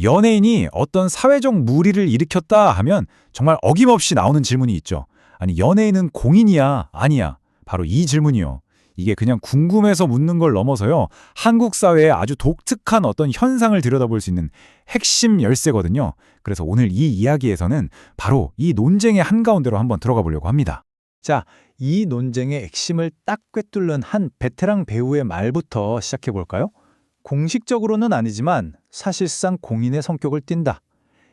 연예인이 어떤 사회적 물의를 일으켰다 하면 정말 어김없이 나오는 질문이 있죠. 아니, 연예인은 공인이야? 아니야? 바로 이 질문이요. 이게 그냥 궁금해서 묻는 걸 넘어서요. 한국 사회의 아주 독특한 어떤 현상을 들여다볼 수 있는 핵심 열쇠거든요. 그래서 오늘 이 이야기에서는 바로 이 논쟁의 한가운데로 한번 들어가 보려고 합니다. 자, 이 논쟁의 핵심을 딱 꿰뚫는 한 베테랑 배우의 말부터 시작해 볼까요? 공식적으로는 아니지만 사실상 공인의 성격을 띈다.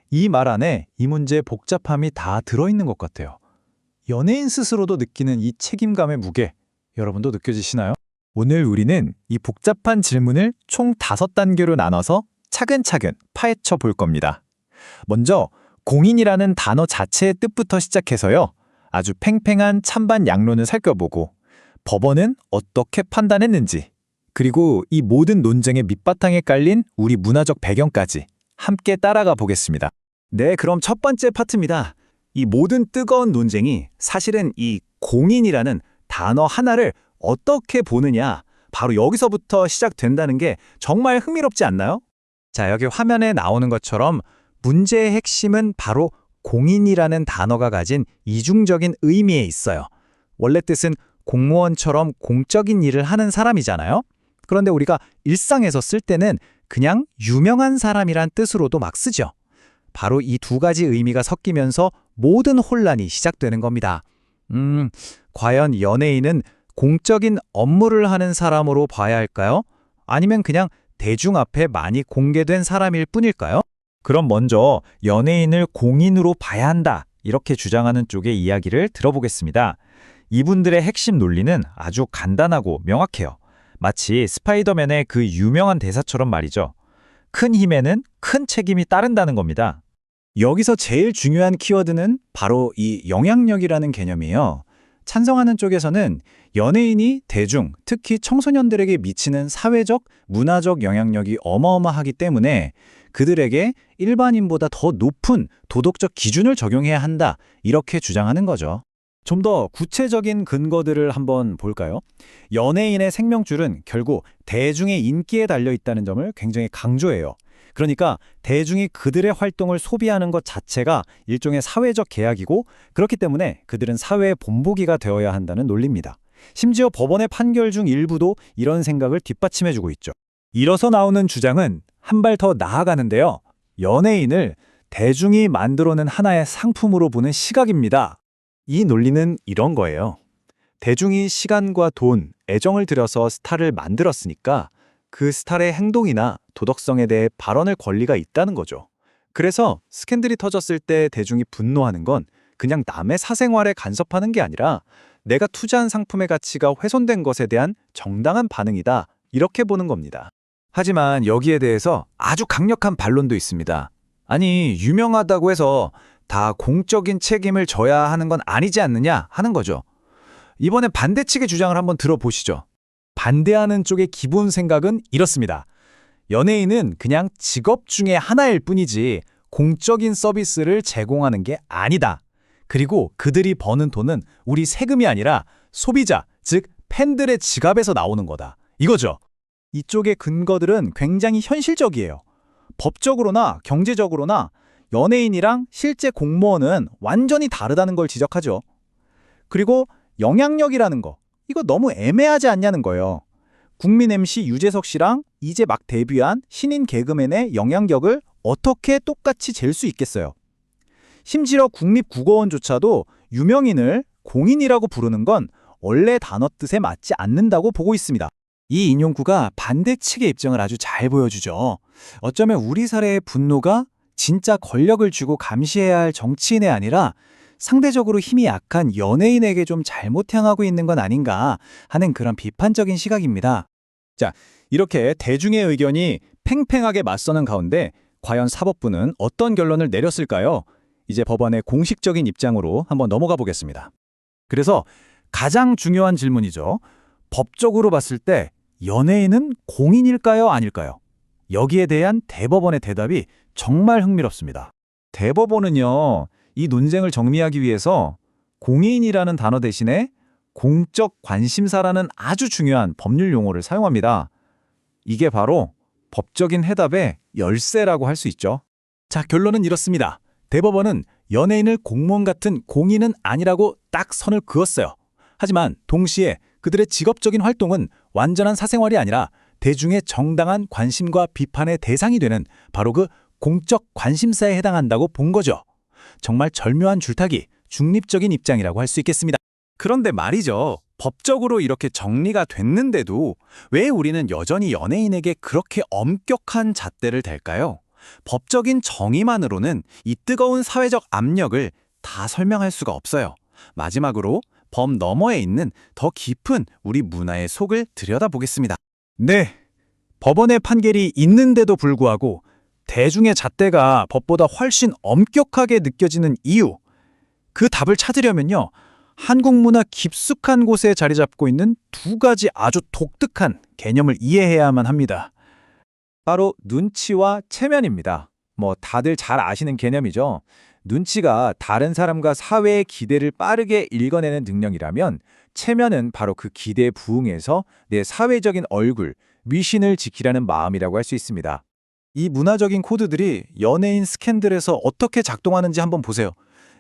이 말 안에 이 문제의 복잡함이 다 들어있는 것 같아요. 연예인 스스로도 느끼는 이 책임감의 무게, 여러분도 느껴지시나요? 오늘 우리는 이 복잡한 질문을 총 5단계로 나눠서 차근차근 파헤쳐 볼 겁니다. 먼저 공인이라는 단어 자체의 뜻부터 시작해서요. 아주 팽팽한 찬반 양론을 살펴보고 법원은 어떻게 판단했는지, 그리고 이 모든 논쟁의 밑바탕에 깔린 우리 문화적 배경까지 함께 따라가 보겠습니다. 네, 그럼 첫 번째 파트입니다. 이 모든 뜨거운 논쟁이 사실은 이 공인이라는 단어 하나를 어떻게 보느냐, 바로 여기서부터 시작된다는 게 정말 흥미롭지 않나요? 자, 여기 화면에 나오는 것처럼 문제의 핵심은 바로 공인이라는 단어가 가진 이중적인 의미에 있어요. 원래 뜻은 공무원처럼 공적인 일을 하는 사람이잖아요. 그런데 우리가 일상에서 쓸 때는 그냥 유명한 사람이란 뜻으로도 막 쓰죠. 바로 이 두 가지 의미가 섞이면서 모든 혼란이 시작되는 겁니다. 과연 연예인은 공적인 업무를 하는 사람으로 봐야 할까요? 아니면 그냥 대중 앞에 많이 공개된 사람일 뿐일까요? 그럼 먼저 연예인을 공인으로 봐야 한다, 이렇게 주장하는 쪽의 이야기를 들어보겠습니다. 이분들의 핵심 논리는 아주 간단하고 명확해요. 마치 스파이더맨의 그 유명한 대사처럼 말이죠. 큰 힘에는 큰 책임이 따른다는 겁니다. 여기서 제일 중요한 키워드는 바로 이 영향력이라는 개념이에요. 찬성하는 쪽에서는 연예인이 대중, 특히 청소년들에게 미치는 사회적, 문화적 영향력이 어마어마하기 때문에 그들에게 일반인보다 더 높은 도덕적 기준을 적용해야 한다, 이렇게 주장하는 거죠. 좀 더 구체적인 근거들을 한번 볼까요? 연예인의 생명줄은 결국 대중의 인기에 달려 있다는 점을 굉장히 강조해요. 그러니까 대중이 그들의 활동을 소비하는 것 자체가 일종의 사회적 계약이고, 그렇기 때문에 그들은 사회의 본보기가 되어야 한다는 논리입니다. 심지어 법원의 판결 중 일부도 이런 생각을 뒷받침해주고 있죠. 이뤄서 나오는 주장은 한 발 더 나아가는데요. 연예인을 대중이 만들어낸 하나의 상품으로 보는 시각입니다. 이 논리는 이런 거예요. 대중이 시간과 돈, 애정을 들여서 스타를 만들었으니까 그 스타의 행동이나 도덕성에 대해 발언할 권리가 있다는 거죠. 그래서 스캔들이 터졌을 때 대중이 분노하는 건 그냥 남의 사생활에 간섭하는 게 아니라 내가 투자한 상품의 가치가 훼손된 것에 대한 정당한 반응이다, 이렇게 보는 겁니다. 하지만 여기에 대해서 아주 강력한 반론도 있습니다. 아니, 유명하다고 해서 다 공적인 책임을 져야 하는 건 아니지 않느냐 하는 거죠. 이번에 반대 측의 주장을 한번 들어보시죠. 반대하는 쪽의 기본 생각은 이렇습니다. 연예인은 그냥 직업 중에 하나일 뿐이지 공적인 서비스를 제공하는 게 아니다. 그리고 그들이 버는 돈은 우리 세금이 아니라 소비자, 즉 팬들의 지갑에서 나오는 거다, 이거죠. 이쪽의 근거들은 굉장히 현실적이에요. 법적으로나 경제적으로나 연예인이랑 실제 공무원은 완전히 다르다는 걸 지적하죠. 그리고 영향력이라는 거, 이거 너무 애매하지 않냐는 거예요. 국민 MC 유재석 씨랑 이제 막 데뷔한 신인 개그맨의 영향력을 어떻게 똑같이 잴 수 있겠어요. 심지어 국립국어원조차도 유명인을 공인이라고 부르는 건 원래 단어 뜻에 맞지 않는다고 보고 있습니다. 이 인용구가 반대 측의 입장을 아주 잘 보여주죠. 어쩌면 우리 사회의 분노가 진짜 권력을 쥐고 감시해야 할 정치인이 아니라 상대적으로 힘이 약한 연예인에게 좀 잘못 향하고 있는 건 아닌가 하는 그런 비판적인 시각입니다. 자, 이렇게 대중의 의견이 팽팽하게 맞서는 가운데 과연 사법부는 어떤 결론을 내렸을까요? 이제 법원의 공식적인 입장으로 한번 넘어가 보겠습니다. 그래서 가장 중요한 질문이죠. 법적으로 봤을 때 연예인은 공인일까요, 아닐까요? 여기에 대한 대법원의 대답이 정말 흥미롭습니다. 대법원은요, 이 논쟁을 정리하기 위해서 공인이라는 단어 대신에 공적 관심사라는 아주 중요한 법률 용어를 사용합니다. 이게 바로 법적인 해답의 열쇠라고 할 수 있죠. 자, 결론은 이렇습니다. 대법원은 연예인을 공무원 같은 공인은 아니라고 딱 선을 그었어요. 하지만 동시에 그들의 직업적인 활동은 완전한 사생활이 아니라 대중의 정당한 관심과 비판의 대상이 되는 바로 그 공적 관심사에 해당한다고 본 거죠. 정말 절묘한 줄타기, 중립적인 입장이라고 할 수 있겠습니다. 그런데 말이죠. 법적으로 이렇게 정리가 됐는데도 왜 우리는 여전히 연예인에게 그렇게 엄격한 잣대를 댈까요? 법적인 정의만으로는 이 뜨거운 사회적 압력을 다 설명할 수가 없어요. 마지막으로 범 너머에 있는 더 깊은 우리 문화의 속을 들여다보겠습니다. 네, 법원의 판결이 있는데도 불구하고 대중의 잣대가 법보다 훨씬 엄격하게 느껴지는 이유, 그 답을 찾으려면요. 한국 문화 깊숙한 곳에 자리 잡고 있는 두 가지 아주 독특한 개념을 이해해야만 합니다. 바로 눈치와 체면입니다. 다들 잘 아시는 개념이죠. 눈치가 다른 사람과 사회의 기대를 빠르게 읽어내는 능력이라면 체면은 바로 그 기대에 부응해서 내 사회적인 얼굴, 미신을 지키려는 마음이라고 할 수 있습니다. 이 문화적인 코드들이 연예인 스캔들에서 어떻게 작동하는지 한번 보세요.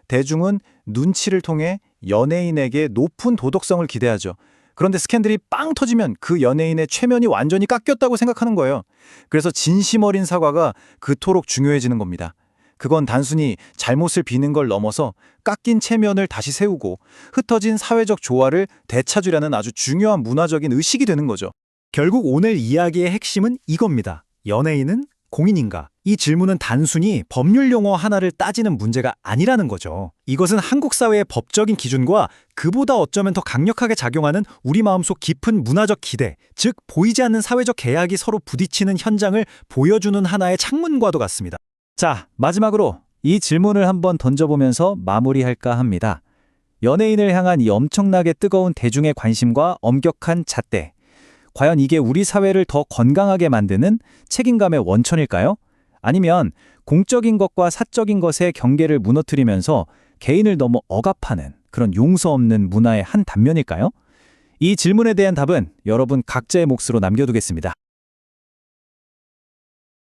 대중은 눈치를 통해 연예인에게 높은 도덕성을 기대하죠. 그런데 스캔들이 빵 터지면 그 연예인의 체면이 완전히 깎였다고 생각하는 거예요. 그래서 진심 어린 사과가 그토록 중요해지는 겁니다. 그건 단순히 잘못을 비는 걸 넘어서 깎인 체면을 다시 세우고 흩어진 사회적 조화를 되찾으려는 아주 중요한 문화적인 의식이 되는 거죠. 결국 오늘 이야기의 핵심은 이겁니다. 연예인은 공인인가? 이 질문은 단순히 법률 용어 하나를 따지는 문제가 아니라는 거죠. 이것은 한국 사회의 법적인 기준과 그보다 어쩌면 더 강력하게 작용하는 우리 마음속 깊은 문화적 기대, 즉 보이지 않는 사회적 계약이 서로 부딪히는 현장을 보여주는 하나의 창문과도 같습니다. 자, 마지막으로 이 질문을 한번 던져보면서 마무리할까 합니다. 연예인을 향한 이 엄청나게 뜨거운 대중의 관심과 엄격한 잣대. 과연 이게 우리 사회를 더 건강하게 만드는 책임감의 원천일까요? 아니면 공적인 것과 사적인 것의 경계를 무너뜨리면서 개인을 너무 억압하는 그런 용서 없는 문화의 한 단면일까요? 이 질문에 대한 답은 여러분 각자의 몫으로 남겨두겠습니다.